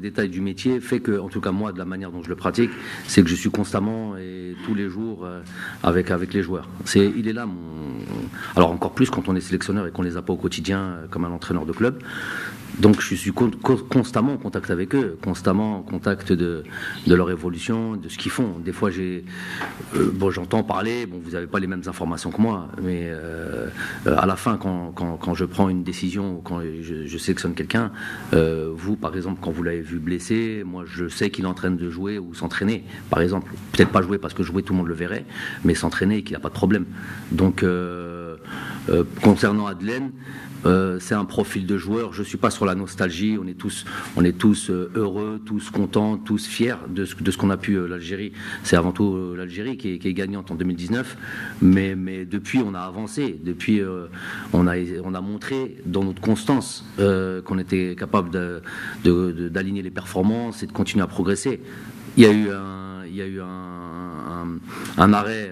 Le détail du métier fait que, en tout cas moi, de la manière dont je le pratique, c'est que je suis constamment et tous les jours avec les joueurs. Il est là alors encore plus quand on est sélectionneur et qu'on les a pas au quotidien comme un entraîneur de club. Donc je suis constamment en contact avec eux, constamment en contact de leur évolution, de ce qu'ils font. Des fois j'entends parler, vous n'avez pas les mêmes informations que moi, mais à la fin quand je prends une décision ou quand je sélectionne quelqu'un, vous par exemple quand vous l'avez vu blessé, moi je sais qu'il est en train de jouer ou s'entraîner, par exemple. Peut-être pas jouer parce que jouer tout le monde le verrait, mais s'entraîner et qu'il n'a pas de problème. Donc concernant Adlen, c'est un profil de joueur. Je ne suis pas sur la nostalgie. On est tous heureux, tous contents, tous fiers de ce qu'on a pu l'Algérie. C'est avant tout l'Algérie qui est gagnante en 2019. Mais depuis, on a avancé. Depuis, on a montré dans notre constance qu'on était capable d'aligner les performances et de continuer à progresser. Il y a eu un arrêt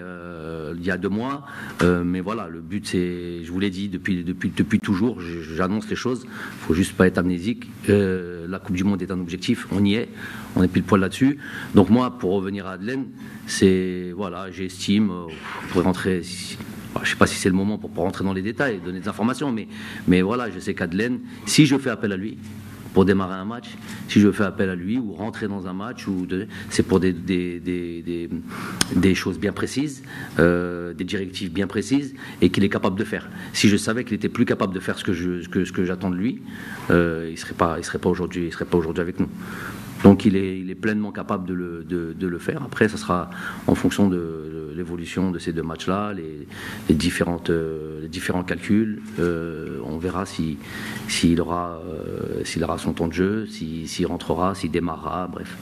il y a 2 mois, mais voilà, le but c'est, je vous l'ai dit depuis toujours, j'annonce les choses, il faut juste pas être amnésique. La Coupe du Monde est un objectif, on y est, on est pile poil là-dessus. Donc moi, pour revenir à Adlen, c'est voilà, j'estime, on pourrait rentrer. Je ne sais pas si c'est le moment pour rentrer dans les détails, donner des informations, mais voilà, je sais qu'Adlen, si je fais appel à lui pour démarrer un match, si je fais appel à lui ou rentrer dans un match, c'est pour des choses bien précises, des directives bien précises et qu'il est capable de faire. Si je savais qu'il était plus capable de faire ce que j'attends de lui, il serait pas aujourd'hui avec nous. Donc il est pleinement capable de le faire. Après, ça sera en fonction de l'évolution de ces 2 matchs-là, les différents calculs. On verra s'il aura son temps de jeu, s'il rentrera, s'il démarrera, bref.